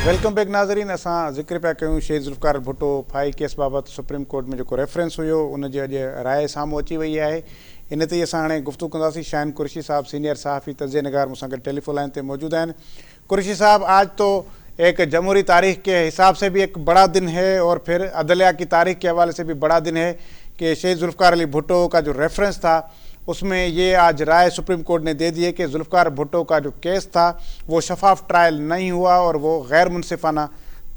Welcome back नाज़रीन। असां ज़िक्र पिया कयूं शहीद ज़ुल्फ़िकार भुट्टो फाई केस बाबति सुप्रीम कोर्ट में जेको रेफरेंस हुयो उनजी अॼु राय साम्हूं अची वई आहे। इन ते असां हाणे गुफ़्तगू कंदासीं। शाहिन कुरैशी साहब सीनियर सहाफ़ी तज़िये निगार मूंसां गॾु टेलीफोन लाइन ते मौजूद आहिनि। कुरैशी साहब, आज तो एक जमहूरी तारीख के हिसाब से भी एक बड़ा दिन है और फिर अदलिया की तारीख के हवाले से भी बड़ा दिन है कि शहीद ज़ुल्फ़िकार अली भुट्टो का जो रेफरेंस था उसमें ये आज राय सुप्रीम कोर्ट ने दे दी है कि ज़ुल्फ़िकार भुट्टो का जो केस था वो शफाफ ट्रायल नहीं हुआ और वो गैर मुनसिफाना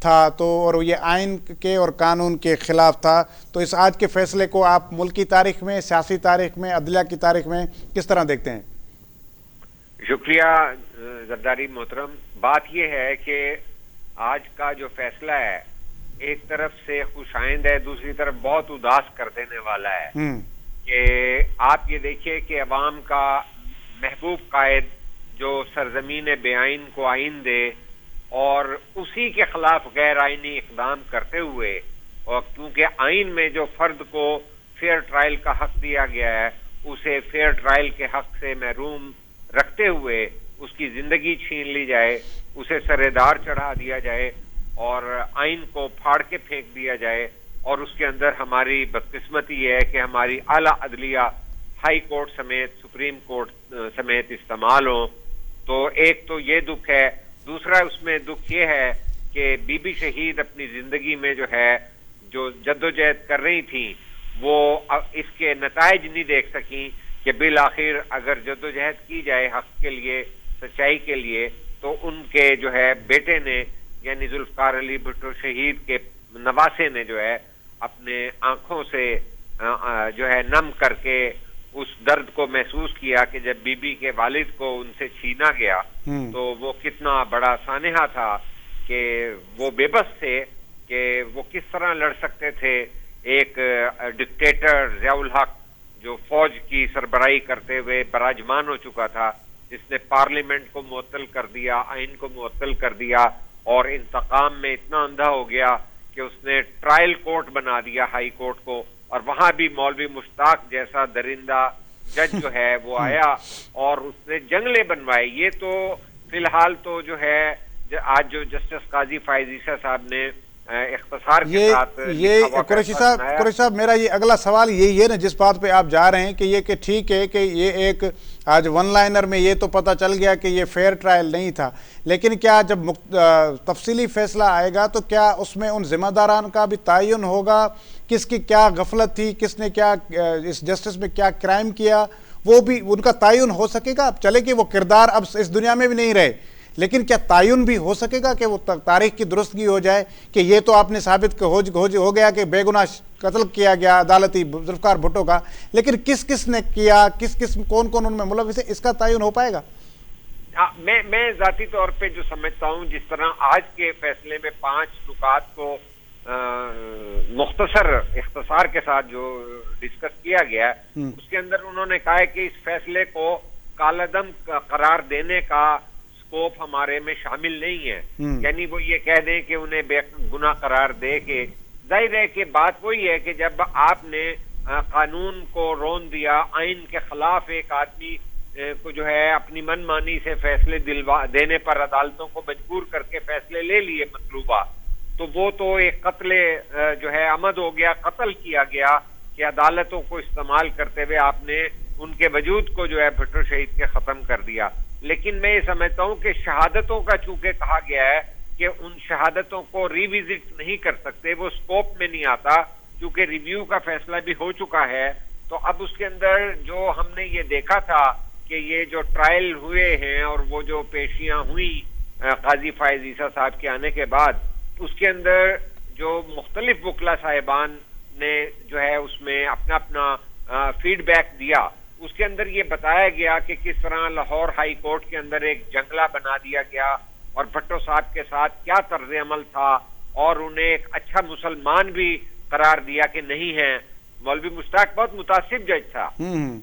था, तो और ये आइन के और कानून के ख़िलाफ़ था। तो इस आज के फैसले को आप मुल्की तारीख में, सियासी तारीख में, अदलिया की तारीख में किस तरह देखते हैं? शुक्रिया जरदारी मोहतरम। बात यह है कि आज का जो फैसला है एक तरफ से खुशाइंद है, दूसरी तरफ बहुत उदास कर देने वाला है कि आप ये देखिए कि अवाम का महबूब कायद जो सरजमीन बेआइन को आइन दे और उसी के खिलाफ गैर आइनी इकदाम करते हुए, और क्योंकि आइन में जो फर्द को फेयर ट्रायल का हक दिया गया है उसे फेयर ट्रायल के हक से महरूम रखते हुए उसकी जिंदगी छीन ली जाए, उसे सरेदार चढ़ा दिया जाए और आइन को फाड़ के फेंक दिया जाए। और उसके अंदर हमारी बदकिस्मती ये है कि हमारी आला अदलिया हाई कोर्ट समेत सुप्रीम कोर्ट समेत इस्तेमाल हो। तो एक तो ये दुख है, दूसरा उसमें दुख ये है कि बीबी शहीद अपनी जिंदगी में जो है जो जद्दोजहद कर रही थी वो इसके नताइज नहीं देख सकी कि बिल आखिर अगर जद्दोजहद की जाए हक के लिए, सच्चाई के लिए, तो उनके जो है बेटे ने यानी ज़ुल्फ़िकार अली भुट्टो शहीद के नवासे ने जो है अपने आंखों से जो है नम करके उस दर्द को महसूस किया कि जब बीबी के वालिद को उनसे छीना गया तो वो कितना बड़ा सानेहा था कि वो बेबस थे कि वो किस तरह लड़ सकते थे एक डिक्टेटर ज़ियाउल हक जो फौज की सरबराही करते हुए बराजमान हो चुका था, जिसने पार्लियामेंट को मुअत्तल कर दिया, आइन को मुअत्तल कर दिया और इंतकाम में इतना अंधा हो गया कि उसने ट्रायल कोर्ट बना दिया हाई कोर्ट को, और वहां भी मौलवी मुश्ताक जैसा दरिंदा जज जो है वो आया और उसने जंगले बनवाए। ये तो फिलहाल तो जो है आज जो जस्टिस काजी फायज ईसा साहब ने इख्तिसार के साथ ये कुरैशी साहब मेरा ये अगला सवाल यही है ना, जिस बात पे आप जा रहे हैं कि ये कि ठीक है कि ये एक आज वन लाइनर में ये तो पता चल गया कि ये फेयर ट्रायल नहीं था, लेकिन क्या जब तफसीली फैसला आएगा तो क्या उसमें उन जिम्मेदारान का भी तयन होगा, किसकी क्या गफलत थी, किसने क्या इस जस्टिस में क्या क्राइम किया, वो भी उनका तयन हो सकेगा? अब चले कि वो किरदार अब इस दुनिया में भी नहीं रहे, लेकिन क्या तयन भी हो सकेगा कि वो तारीख की दुरुस्तगी हो जाए कि ये तो आपने साबित हो गया कि बेगुनाह कत्ल किया गया अदालती ज़ुल्फ़िकार भुट्टो का, लेकिन किस किस ने किया, कौन कौन उनमें मुलविस है, इसका तयन हो पाएगा? मैं जाती तौर पे जो समझता हूँ, जिस तरह आज के फैसले में 5 नुकात को मुख्तसर इख्तिसार के साथ जो डिस्कस किया गया उसके अंदर उन्होंने कहा है कि इस फैसले को कालादम करार देने का स्कोप हमारे में शामिल नहीं है। यानी वो ये कह दें कि उन्हें बेगुनाह करार दे के, जाहिर है कि बात वही है कि जब आपने कानून को रोन दिया, आइन के खिलाफ एक आदमी को जो है अपनी मनमानी से फैसले दिलवा देने पर अदालतों को मजबूर करके फैसले ले लिए मतलूबा, तो वो तो एक कत्ले जो है अमद हो गया, कत्ल किया गया कि अदालतों को इस्तेमाल करते हुए आपने उनके वजूद को जो है भुट्टो शहीद के खत्म कर दिया। लेकिन मैं ये समझता हूँ कि शहादतों का चूंकि कहा गया है कि उन शहादतों को रिविजिट नहीं कर सकते, वो स्कोप में नहीं आता, क्योंकि रिव्यू का फैसला भी हो चुका है। तो अब उसके अंदर जो हमने ये देखा था कि ये जो ट्रायल हुए हैं और वो जो पेशियां हुई काजी फायज ईसा साहब के आने के बाद, उसके अंदर जो मुख्तलिफ वकला साहिबान ने जो है उसमें अपना अपना फीडबैक दिया। उसके अंदर ये बताया गया कि किस तरह लाहौर हाई कोर्ट के अंदर एक जंगला बना दिया गया और भुट्टो साहब के साथ क्या तर्ज अमल था और उन्हें एक अच्छा मुसलमान भी करार दिया कि नहीं है। मौलवी मुश्ताक बहुत मुतासिब जज था,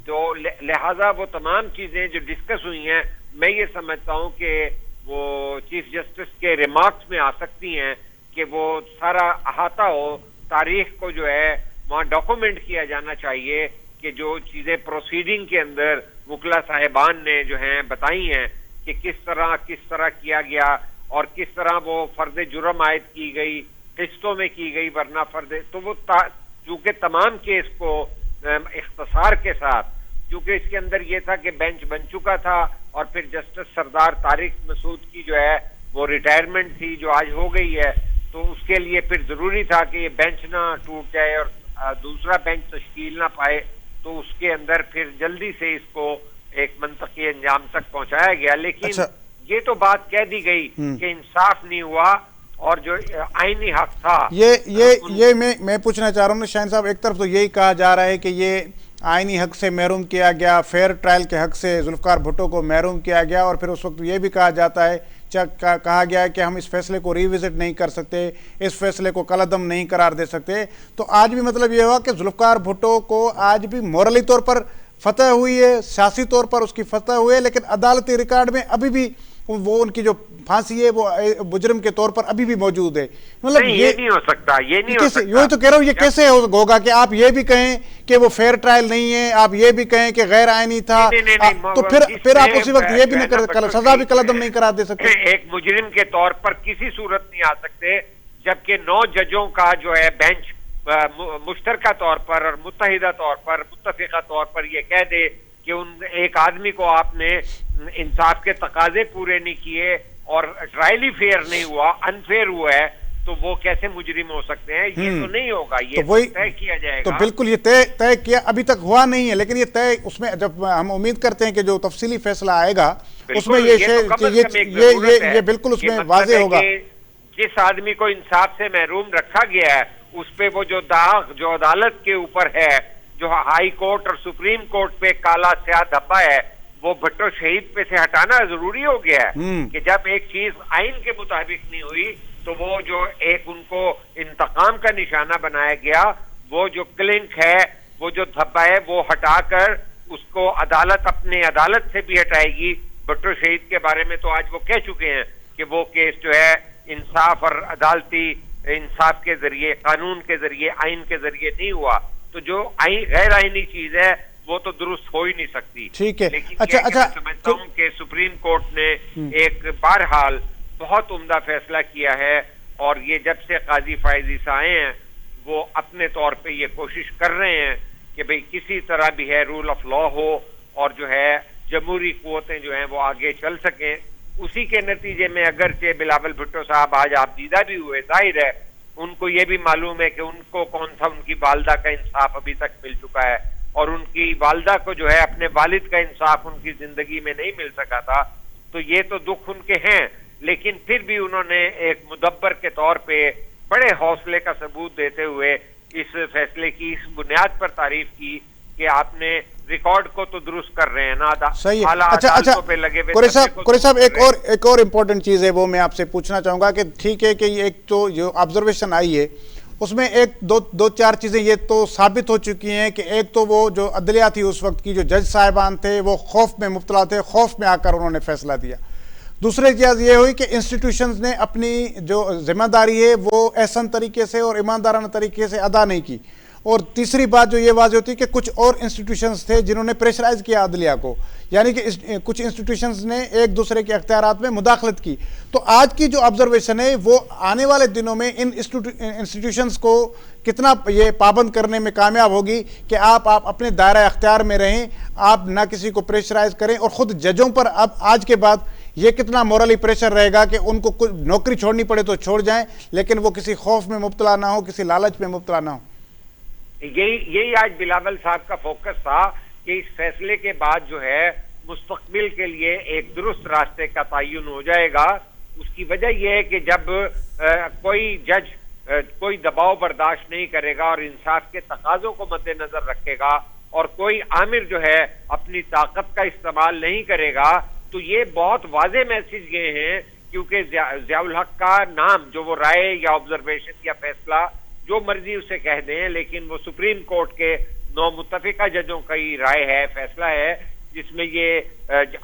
तो लिहाजा वो तमाम चीजें जो डिस्कस हुई हैं, मैं ये समझता हूँ कि वो चीफ जस्टिस के रिमार्क्स में आ सकती हैं कि वो सारा अहाता हो, तारीख को जो है वहाँ डॉक्यूमेंट किया जाना चाहिए कि जो चीजें प्रोसीडिंग के अंदर वकला साहिबान ने जो हैं बताई हैं कि किस तरह किया गया और किस तरह वो फर्द जुर्म आयद की गई, किस्तों में की गई वरना फर्द, तो वो चूंकि तमाम केस को इख्तिसार के साथ, क्योंकि इसके अंदर ये था कि बेंच बन चुका था और फिर जस्टिस सरदार तारिक मसूद की जो है वो रिटायरमेंट थी जो आज हो गई है, तो उसके लिए फिर जरूरी था कि ये बेंच ना टूट जाए और दूसरा बेंच तश्कील ना पाए, तो उसके अंदर फिर जल्दी से इसको एक मंतकी अंजाम तक पहुंचाया गया। लेकिन अच्छा। ये तो बात कह दी गई कि इंसाफ नहीं हुआ और जो आईनी हक था ये मैं पूछना चाह रहा हूँ शाहीन साहब, एक तरफ तो यही कहा जा रहा है कि ये आईनी हक से महरूम किया गया, फेयर ट्रायल के हक से जुल्फ़िकार भुट्टो को महरूम किया गया, और फिर उस वक्त ये भी कहा जाता है, कहा गया है कि हम इस फैसले को रिविजिट नहीं कर सकते, इस फैसले को कलअदम नहीं करार दे सकते। तो आज भी मतलब ये हुआ कि जुल्फ़िकार भुट्टो को आज भी मॉरली तौर पर फतह हुई है, सियासी तौर पर उसकी फतह हुई है, लेकिन अदालती रिकॉर्ड में अभी भी वो उनकी जो फांसी है वो मुजरिम के तौर पर अभी भी मौजूद है। मतलब ये नहीं हो सकता, ये नहीं हो सकता। यही तो कह रहा हूँ, ये कैसे होगा कि आप ये भी कहें कि वो फेयर ट्रायल नहीं है, आप ये भी कहें कि गैर आईनी था, तो फिर आप उसी वक्त ये भी नहीं कर, सजा भी कलअदम नहीं करा दे सकते। एक मुजरिम के तौर पर किसी सूरत नहीं आ सकते, जबकि 9 जजों का जो है बेंच मुश्तरका तौर पर और मुत्तहिदा तौर पर, मुत्तफिका तौर पर ये कह दे कि उन एक आदमी को आपने इंसाफ के तकाजे पूरे नहीं किए और ट्रायल ही फेयर नहीं हुआ, अनफेयर हुआ है, तो वो कैसे मुजरिम हो सकते हैं? ये तो नहीं होगा, ये तो तय किया जाएगा। तो बिल्कुल ये तय किया, अभी तक हुआ नहीं है, लेकिन ये तय उसमें जब हम उम्मीद करते हैं कि जो तफसीली फैसला आएगा उसमें ये बिल्कुल उसमें वाजे होगा। जिस आदमी को इंसाफ से महरूम रखा गया है उस पे वो जो दाग जो अदालत के ऊपर है, जो हाई कोर्ट और सुप्रीम कोर्ट पे काला स्याह धब्बा है, वो भुट्टो शहीद पे से हटाना जरूरी हो गया है कि जब एक चीज आइन के मुताबिक नहीं हुई तो वो जो एक उनको इंतकाम का निशाना बनाया गया, वो जो क्लिंक है, वो जो धब्बा है, वो हटाकर उसको अदालत अपने अदालत से भी हटाएगी। भुट्टो शहीद के बारे में तो आज वो कह चुके हैं कि वो केस जो है इंसाफ और अदालती इंसाफ के जरिए, कानून के जरिए, आइन के जरिए नहीं हुआ, तो जो गैर आईनी चीज है वो तो दुरुस्त हो ही नहीं सकती। ठीक है। लेकिन अच्छा समझता हूँ कि सुप्रीम कोर्ट ने एक बहरहाल बहुत उम्दा फैसला किया है, और ये जब से काजी फायज ईसा आए हैं वो अपने तौर पे ये कोशिश कर रहे हैं कि भाई किसी तरह भी है रूल ऑफ लॉ हो और जो है जमहूरी कुव्वतें जो हैं वो आगे चल सकें। उसी के नतीजे में अगरचे बिलावल भुट्टो साहब आज आबदीदा भी हुए, जाहिर है उनको ये भी मालूम है कि उनको कौन सा उनकी वालदा का इंसाफ अभी तक मिल चुका है, और उनकी वालदा को जो है अपने वालिद का इंसाफ उनकी जिंदगी में नहीं मिल सका था, तो ये तो दुख उनके हैं। लेकिन फिर भी उन्होंने एक मुदब्बर के तौर पे बड़े हौसले का सबूत देते हुए इस फैसले की इस बुनियाद पर तारीफ की कि आपने रिकॉर्ड को तो दुरुस्त कर रहे हैं ना। सही है। अच्छा पे लगे हुए कुरैशी साहब एक और इम्पोर्टेंट चीज है वो मैं आपसे पूछना चाहूंगा कि ठीक है कि एक तो जो ऑब्जर्वेशन आई है उसमें एक दो चार चीजें ये तो साबित हो चुकी हैं कि एक तो वो जो अदलिया थी उस वक्त की, जो जज साहिबान थे वो खौफ में मुब्तला थे, खौफ में आकर उन्होंने फैसला दिया। दूसरी चीज़ ये हुई कि इंस्टीट्यूशंस ने अपनी जो जिम्मेदारी है वो एहसन तरीके से और ईमानदाराना तरीके से अदा नहीं की। और तीसरी बात जो ये वाज़ेह होती है कि कुछ और इंस्टीट्यूशंस थे जिन्होंने प्रेशराइज किया अदलिया को, यानी कि कुछ इंस्टीट्यूशंस ने एक दूसरे के अख्तियारात में मुदाखलत की। तो आज की जो ऑब्जर्वेशन है वो आने वाले दिनों में इन इंस्टीट्यूशंस को कितना ये पाबंद करने में कामयाब होगी कि आप अपने दायरा अख्तियार में रहें, आप ना किसी को प्रेशराइज करें, और ख़ुद जजों पर अब आज के बाद ये कितना मोरली प्रेशर रहेगा कि उनको कुछ नौकरी छोड़नी पड़े तो छोड़ जाएं, लेकिन वो किसी खौफ में मुब्तला ना हो, किसी लालच में मुब्तला ना हो। यही आज बिलावल साहब का फोकस था कि इस फैसले के बाद जो है मुस्तकबिल के लिए एक दुरुस्त रास्ते का तयन हो जाएगा। उसकी वजह यह है कि जब कोई जज कोई दबाव बर्दाश्त नहीं करेगा और इंसाफ के तकाजों को मद्देनजर रखेगा और कोई आमिर जो है अपनी ताकत का इस्तेमाल नहीं करेगा, तो ये बहुत वाज़े मैसेज गए हैं, क्योंकि ज़ियाउल हक का नाम जो वो राय या ऑब्जर्वेशन या फैसला जो मर्जी उसे कह दें, लेकिन वो सुप्रीम कोर्ट के 9 मुत्तफिका जजों का ही राय है, फैसला है, जिसमें ये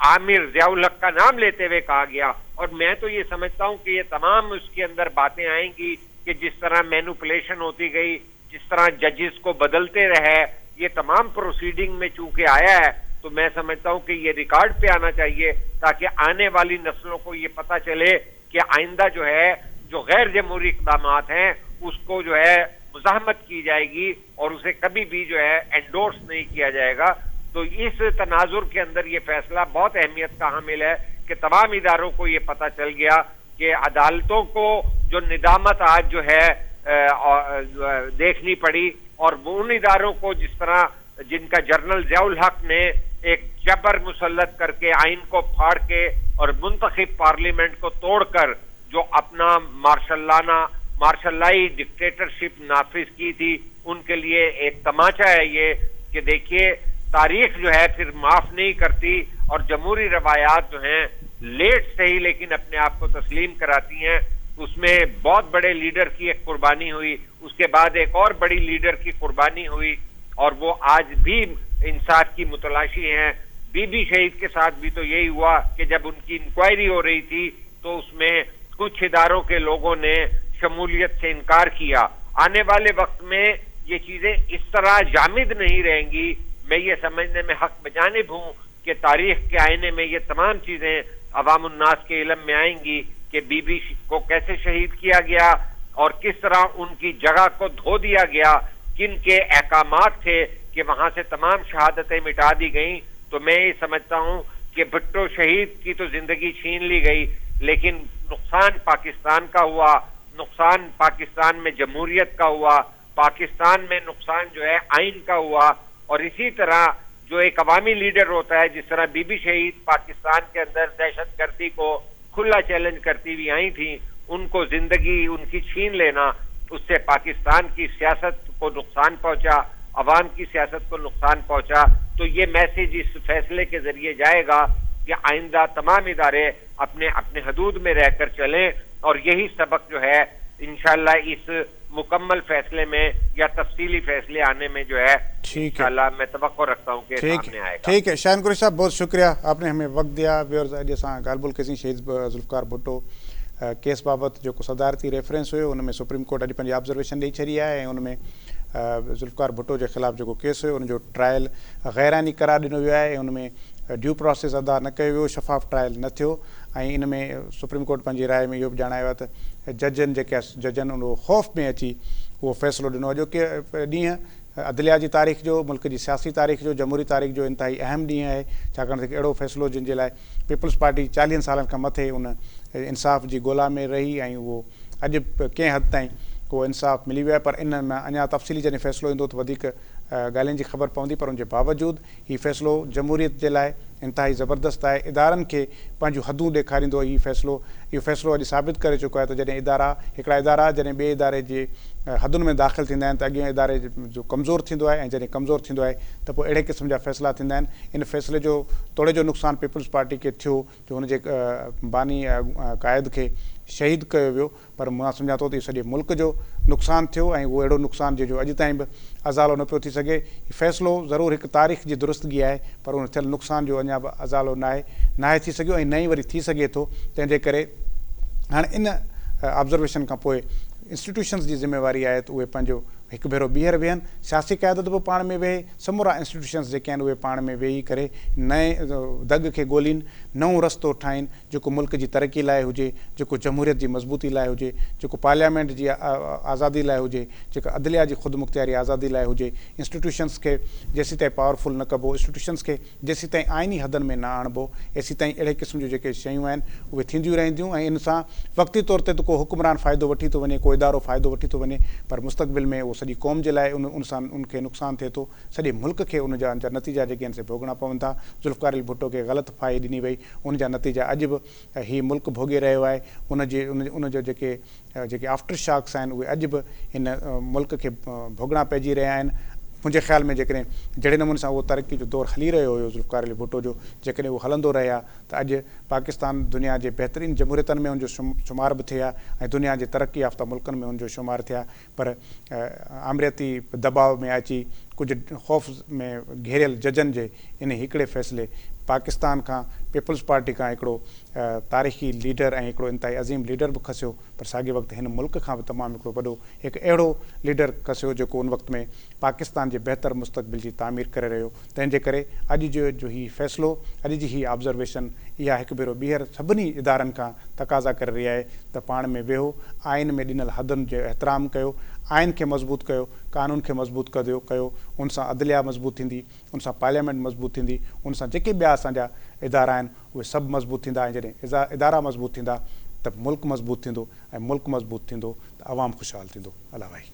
आमिर ज़ियाउल हक का नाम लेते हुए कहा गया। और मैं तो ये समझता हूँ कि ये तमाम उसके अंदर बातें आएंगी कि जिस तरह मैनिपुलेशन होती गई, जिस तरह जजेस को बदलते रहे, ये तमाम प्रोसीडिंग में चूंकि आया है, तो मैं समझता हूँ कि ये रिकॉर्ड पे आना चाहिए ताकि आने वाली नस्लों को ये पता चले कि आइंदा जो है जो गैर जमहूरी इक़दाम हैं उसको जो है मुज़ाहमत की जाएगी और उसे कभी भी जो है एंडोर्स नहीं किया जाएगा। तो इस तनाजुर के अंदर ये फैसला बहुत अहमियत का हामिल है कि तमाम इदारों को ये पता चल गया कि अदालतों को जो निदामत आज जो है देखनी पड़ी, और वो उन इदारों को जिस तरह जिनका जनरल ज़ियाउल हक ने एक जबर मुसल्लत करके आइन को फाड़ के और मुंतखब पार्लियामेंट को तोड़कर जो अपना मार्शलाई डिक्टेटरशिप नाफिज की थी, उनके लिए एक तमाचा है ये कि देखिए तारीख जो है फिर माफ नहीं करती और जमहूरी रवायात जो हैं लेट से ही लेकिन अपने आप को तस्लीम कराती हैं। उसमें बहुत बड़े लीडर की एक कुर्बानी हुई, उसके बाद एक और बड़ी लीडर की कुर्बानी हुई, और वो आज भी इंसाफ की मुतलाशी हैं। बीबी शहीद के साथ भी तो यही हुआ कि जब उनकी इंक्वायरी हो रही थी तो उसमें कुछ इदारों के लोगों ने शमूलियत से इनकार किया। आने वाले वक्त में ये चीजें इस तरह जामिद नहीं रहेंगी। मैं ये समझने में हक बजानिब हूं कि तारीख के आईने में ये तमाम चीजें अवाम उन्नास के इल्म में आएंगी कि बीबी को कैसे शहीद किया गया और किस तरह उनकी जगह को धो दिया गया, किन के अहकामात थे कि वहां से तमाम शहादतें मिटा दी गई। तो मैं ये समझता हूं कि भुट्टो शहीद की तो जिंदगी छीन ली गई, लेकिन नुकसान पाकिस्तान का हुआ, नुकसान पाकिस्तान में जमहूरियत का हुआ, पाकिस्तान में नुकसान जो है आइन का हुआ। और इसी तरह जो एक अवामी लीडर होता है, जिस तरह बीबी शहीद पाकिस्तान के अंदर दहशतगर्दी को खुला चैलेंज करती हुई आई थी, उनको जिंदगी उनकी छीन लेना, उससे पाकिस्तान की सियासत को नुकसान पहुंचा, अवाम की सियासत को नुकसान पहुंचा। तो ये मैसेज इस फैसले के जरिए जाएगा कि आइंदा तमाम इदारे अपने अपने हदूद में रहकर चलें, और यही सबक जो है इंशाल्लाह इस मुकम्मल फैसले में या तफसीली फैसले आने में जो है इंशाल्लाह मैं तवक्को रखता हूँ कि सामने आएगा। ठीक है शाहीन कुरैशी साहब, बहुत शुक्रिया आपने हमें वक्त दिया। ॻाल्हि कईसीं शहीद ज़ुल्फ़िकार भुट्टो केस बाबति जेको सदारती रेफरेंस हुयो, उनमें सुप्रीम कोर्ट अॼु पंहिंजी ऑब्ज़र्वेशन ॾेई छॾी आहे ऐं उनमें ज़ुल्फ़िकार भुट्टो जे ख़िलाफ़ु जेको केस हुयो उनजो ट्रायल गैरानी करार ॾिनो वियो आहे ऐं उनमें ड्यू प्रोसेस अदा न कयो वियो, शफ़ाफ़ ट्रायल न थियो। ऐं इन में सुप्रीम कोर्ट पंहिंजी राय में इहो बि ॼाणायो आहे त जजनि जेके जजनि उन ख़ौफ़ में अची उहो फ़ैसिलो ॾिनो आहे, जो की ॾींहुं अदलिया जी तारीख़ जो, मुल्क जी सियासी तारीख़ जो, जमहूरी तारीख़ जो इंतिहाई अहम ॾींहुं आहे, छाकाणि त अहिड़ो फ़ैसिलो जिन जे लाइ पीपल्स पार्टी 40 सालनि खां मथे उन इंसाफ़ जी ॻोल्हा में रही ऐं उहो अॼु कंहिं हद ताईं को इंसाफ़ मिली वियो आहे। पर इन में अञा तफ़सीली जॾहिं फ़ैसिलो ईंदो त वधीक ॻाल्हियुनि जी ख़बर पवंदी। पर उनजे बावजूदि हीउ फ़ैसिलो जमहूरियत जे लाइ इंतिहाई ज़बरदस्त आहे, इदारनि खे पंहिंजूं हदूं ॾेखारींदो इहो फ़ैसिलो अॼु साबित करे चुको आहे त जॾहिं हिकिड़ा इदारा जॾहिं ॿिए इदारे जे हदुनि में दाख़िल थींदा आहिनि त अॻियां इदारे जो कमज़ोर थींदो आहे, ऐं जॾहिं कमज़ोर थींदो आहे त पोइ अहिड़े क़िस्म जा फ़ैसिला थींदा आहिनि। इन फ़ैसिले जो तोड़े जो नुक़सानु पीपल्स पार्टी खे थियो जो हुनजे बानी क़ाइद खे शहीद कयो वियो, पर मां सम्झां थो त इहो सॼे मुल्क जो नुक़सानु थियो ऐं उहो अहिड़ो नुक़सानु जंहिंजो अॼु ताईं बि अज़ालो न पियो थी सघे। हीउ फ़ैसिलो ज़रूरु हिकु तारीख़ जी दुरुस्तगी आहे, पर उन थियल नुक़सान जो अञा बि अज़ालो नाहे थी सघियो ऐं न ई वरी थी सघे थो। तंहिंजे करे हाणे इन ऑब्ज़र्वेशन खां पोइ इंस्टीट्यूशन्स जी ज़िम्मेवारी आहे त उहे पंहिंजो हिकु भेरो ॿीहर वेहनि, सियासी क़यादत बि पाण में वेहे, समूरा इंस्टीट्यूशन्स जेके आहिनि उहे पाण में वेही करे नए दग खे ॻोल्हीनि, नओं रस्तो ठाहिनि जेको मुल्क जी तरक़ी लाइ हुजे, जेको जमहूरियत जी मज़बूती लाइ हुजे, जेको पार्लियामेंट जी आज़ादी लाइ हुजे, जेका अदलिया जी ख़ुदमुख़्तियारी आज़ादी लाइ हुजे। इंस्टीट्यूशन्स खे जेसीं ताईं पावरफुल न कबो, इंस्टीट्यूशन्स खे जेसीं ताईं आइनी हदनि में न आणिबो, एसीं ताईं अहिड़े क़िस्म जूं जेके शयूं आहिनि उहे थींदियूं रहंदियूं ऐं इन सां वक़्ती तौर ते त को हुक्मरान फ़ाइदो वठी थो वञे, को इदारो फ़ाइदो वठी थो वञे, पर मुस्तक़बिल में उहो सॼी क़ौम जे लाइ उन सां उनखे नुक़सानु थिए थो, सॼे मुल्क खे उनजा नतीजा जेके आहिनि से भोगणा पवनि था। ज़ुल्फ़िकार भुट्टो खे ग़लति फाही ॾिनी वई, उनजा नतीजा अॼु बि हीउ मुल्क भोगे रहियो आहे। उनजो जेके आफ्टर शॉक्स आहिनि उहे अॼु बि हिन मुल्क खे भोगणा पइजी रहिया आहिनि। मुंहिंजे ख़्याल में जेकॾहिं जहिड़े नमूने सां उहो तरक़ी जो दौरु हली रहियो हुयो ज़ुल्फ़िकार भुट्टो जो, जेकॾहिं उहो हलंदो रहिया त अॼु पाकिस्तान दुनिया जे बहितरीन जमहूरियतनि में हुनजो शुमार बि थिया ऐं दुनिया जे तरक़ी याफ़्ता मुल्कनि में हुनजो शुमार थिया। पर आमरियती दबाव में अची कुझु ख़ौफ़ में घेरियल जजनि जे इन हिकिड़े फ़ैसिले पाकिस्तान खां पीपल्स पार्टी खां हिकिड़ो तारीख़ी लीडर ऐं हिकिड़ो इंतिहाई अज़ीम लीडर बि खसियो, पर साॻे वक़्तु हिन मुल्क खां बि तमामु हिकिड़ो वॾो हिकु अहिड़ो लीडर खसियो जेको उन वक़्त में पाकिस्तान जे बहितर मुस्तक़बिल जी तामीर करे रहियो। तंहिंजे करे अॼु जो हीउ फ़ैसिलो, अॼु जी हीअ ऑब्ज़र्वेशन, इहा हिकु भेरो ॿीहर सभिनी इदारनि खां तक़ाज़ा करे रही आहे त पाण में वेहो, आइन में ॾिनल हदुनि जो एतिराम कयो, आइन खे मज़बूत कयो, कानून खे मज़बूत कयो। उन सां अदलिया मज़बूत थींदी, उन सां पार्लियामेंट मज़बूत थींदी, उन सां जेके ॿिया असांजा इदारा आहिनि उहे सभु मज़बूत थींदा। ऐं जॾहिं इदारा मज़बूत थींदा त मुल्क मज़बूत थींदो, ऐं मुल्क मज़बूत थींदो त अवाम ख़ुशहाल थींदो। अला भाई।